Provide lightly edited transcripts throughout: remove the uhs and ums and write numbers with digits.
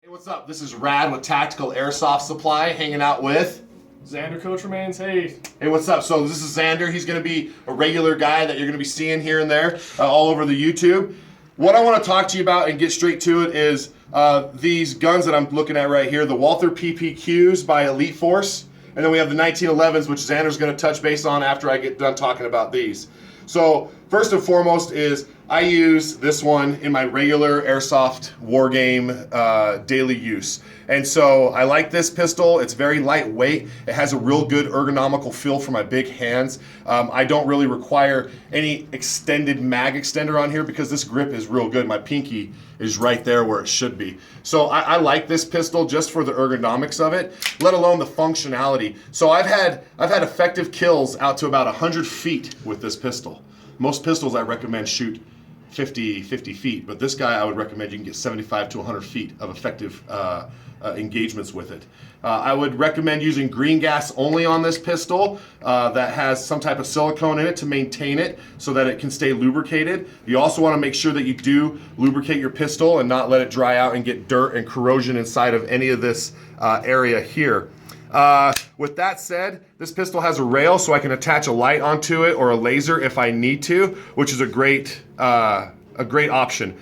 Hey, what's up? This is Rad with Tactical Airsoft Supply, hanging out with Zander, Coach Remains. Hey, what's up? So this is Zander. He's going to be a regular guy that you're going to be seeing here and there all over the YouTube. What I want to talk to you about and get straight to it is these guns that I'm looking at right here, the Walther PPQs by Elite Force, and then we have the 1911s, which Zander's going to touch base on after I get done talking about these. So first and foremost is I use this one in my regular Airsoft Wargame daily use. And so I like this pistol. It's very lightweight. It has a real good ergonomical feel for my big hands. I don't really require any extended mag extender on here because this grip is real good. My pinky is right there where it should be. So I like this pistol just for the ergonomics of it, let alone the functionality. So I've had effective kills out to about 100 feet with this pistol. Most pistols I recommend shoot 50 feet, but this guy I would recommend you can get 75 to 100 feet of effective engagements with it. I would recommend using green gas only on this pistol that has some type of silicone in it to maintain it so that it can stay lubricated. You also want to make sure that you do lubricate your pistol and not let it dry out and get dirt and corrosion inside of any of this area here. With that said, this pistol has a rail so I can attach a light onto it or a laser if I need to, which is a great option.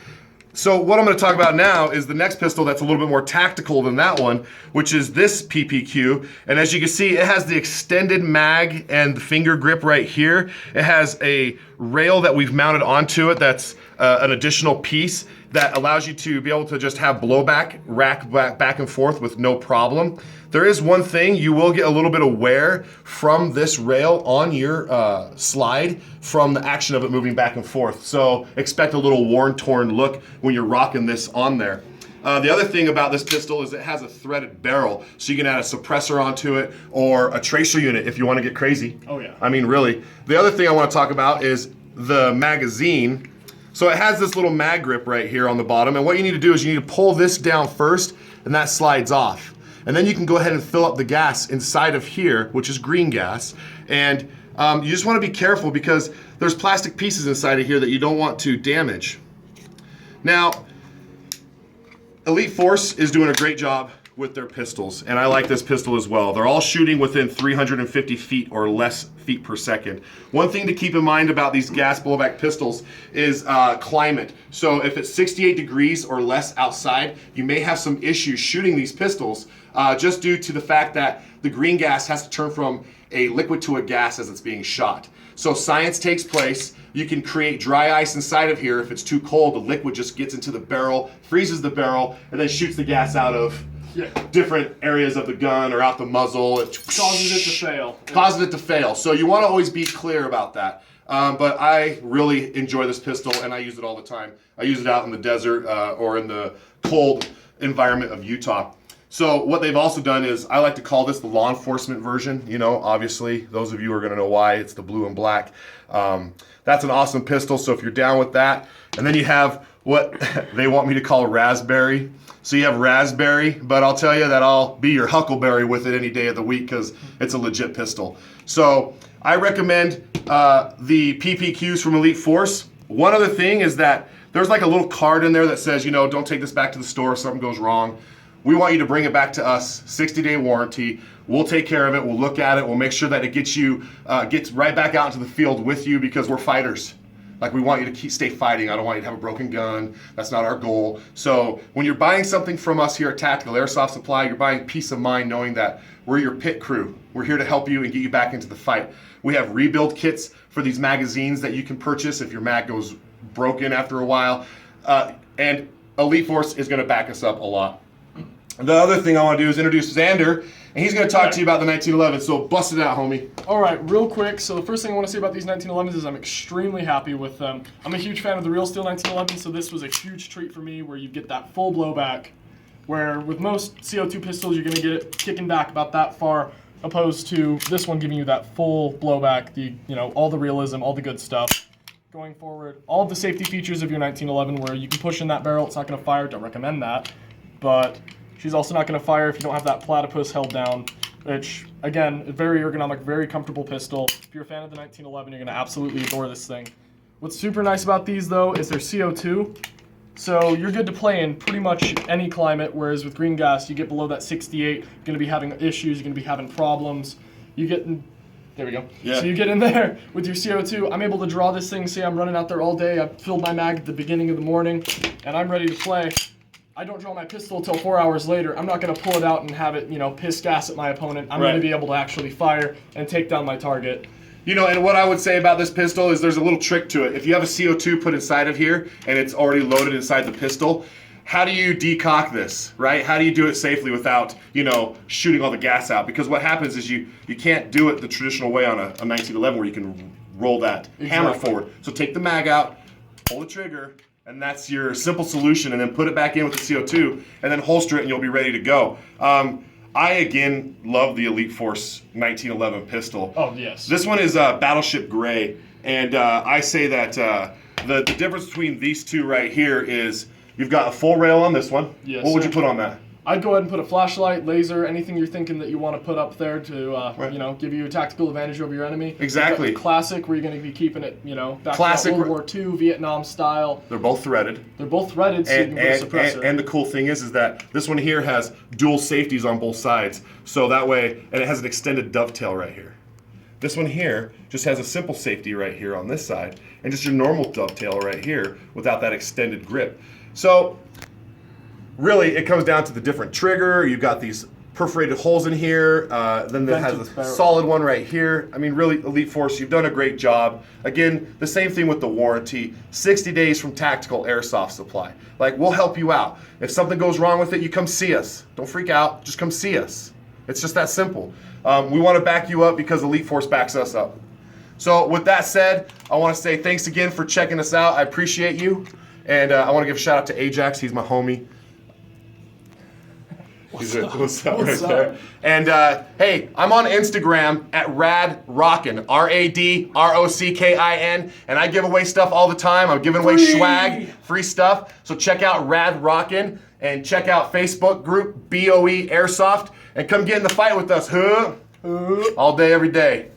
So what I'm going to talk about now is the next pistol that's a little bit more tactical than that one, which is this PPQ. And as you can see, it has the extended mag and the finger grip right here. It has a rail that we've mounted onto it that's an additional piece that allows you to be able to just have blowback, rack back and forth with no problem. There is one thing, you will get a little bit of wear from this rail on your slide from the action of it moving back and forth. So expect a little worn, torn look when you're rocking this on there. The other thing about this pistol is it has a threaded barrel, so you can add a suppressor onto it or a tracer unit if you want to get crazy. Oh yeah. I mean, really. The other thing I want to talk about is the magazine. So it has this little mag grip right here on the bottom, and what you need to do is you need to pull this down first, and that slides off. And then you can go ahead and fill up the gas inside of here, which is green gas. And you just want to be careful because there's plastic pieces inside of here that you don't want to damage. Now, Elite Force is doing a great job with their pistols, and I like this pistol as well. They're all shooting within 350 feet or less feet per second. One thing to keep in mind about these gas blowback pistols is climate. So if it's 68 degrees or less outside, you may have some issues shooting these pistols just due to the fact that the green gas has to turn from a liquid to a gas as it's being shot. So science takes place. You can create dry ice inside of here. If it's too cold, the liquid just gets into the barrel, freezes the barrel, and then shoots the gas out of different areas of the gun or out the muzzle. It causes it to fail. Causes it to fail. So you want to always be clear about that. But I really enjoy this pistol, and I use it all the time. I use it out in the desert or in the cold environment of Utah. So what they've also done is, I like to call this the law enforcement version. You know, obviously, those of you are going to know why. It's the blue and black. That's an awesome pistol, so if you're down with that. And then you have what they want me to call raspberry. So you have raspberry, but I'll tell you that I'll be your huckleberry with it any day of the week because it's a legit pistol. So I recommend the PPQs from Elite Force. One other thing is that there's like a little card in there that says, you know, don't take this back to the store if something goes wrong. We want you to bring it back to us, 60-day warranty. We'll take care of it. We'll look at it. We'll make sure that it gets right back out into the field with you because we're fighters. Like, we want you to stay fighting. I don't want you to have a broken gun. That's not our goal. So when you're buying something from us here at Tactical Airsoft Supply, you're buying peace of mind knowing that we're your pit crew. We're here to help you and get you back into the fight. We have rebuild kits for these magazines that you can purchase if your mag goes broken after a while. And Elite Force is going to back us up a lot. The other thing I want to do is introduce Zander, and he's going to talk to you about the 1911. So bust it out, homie. All right, real quick. So the first thing I want to say about these 1911s is I'm extremely happy with them. I'm a huge fan of the real steel 1911, so this was a huge treat for me where you get that full blowback, where with most CO2 pistols you're going to get it kicking back about that far, opposed to this one giving you that full blowback, all the realism, all the good stuff. Going forward, all of the safety features of your 1911 where you can push in that barrel, it's not going to fire, don't recommend that, but she's also not going to fire if you don't have that platypus held down, which, again, a very ergonomic, very comfortable pistol. If you're a fan of the 1911, you're going to absolutely adore this thing. What's super nice about these, though, is their CO2. So you're good to play in pretty much any climate, whereas with green gas, you get below that 68, you're going to be having issues, you're going to be having problems. You get in, there we go. Yeah. So you get in there with your CO2. I'm able to draw this thing, say I'm running out there all day, I filled my mag at the beginning of the morning, and I'm ready to play. I don't draw my pistol until 4 hours later. I'm not going to pull it out and have it, piss gas at my opponent. I'm going to be able to actually fire and take down my target. And what I would say about this pistol is there's a little trick to it. If you have a CO2 put inside of here and it's already loaded inside the pistol, how do you decock this, right? How do you do it safely without, shooting all the gas out? Because what happens is you can't do it the traditional way on a 1911 where you can roll that hammer forward. So take the mag out, pull the trigger, and that's your simple solution, and then put it back in with the CO2, and then holster it, and you'll be ready to go. I, again, love the Elite Force 1911 pistol. Oh, yes. This one is Battleship Gray, and I say that the difference between these two right here is you've got a full rail on this one. Yes, what would sir. you put on that? I'd go ahead and put a flashlight, laser, anything you're thinking that you want to put up there to, give you a tactical advantage over your enemy. Exactly. You've got the classic, where you're going to be keeping it, back Classic. to World War II, Vietnam style. They're both threaded. They're both threaded, so you can put a suppressor. And the cool thing is that this one here has dual safeties on both sides. So that way, and it has an extended dovetail right here. This one here just has a simple safety right here on this side, and just your normal dovetail right here without that extended grip. So really, it comes down to the different trigger. You've got these perforated holes in here. Then it has a solid one right here. I mean, really, Elite Force, you've done a great job. Again, the same thing with the warranty. 60 days from Tactical Airsoft Supply. Like, we'll help you out. If something goes wrong with it, you come see us. Don't freak out. Just come see us. It's just that simple. We want to back you up because Elite Force backs us up. So with that said, I want to say thanks again for checking us out. I appreciate you. And I want to give a shout out to Ajax. He's my homie. What's up right there? And hey, I'm on Instagram at RadRockin, RadRockin, and I give away stuff all the time. I'm giving away swag, free stuff. So check out RadRockin and check out Facebook group BOE Airsoft and come get in the fight with us, all day, every day.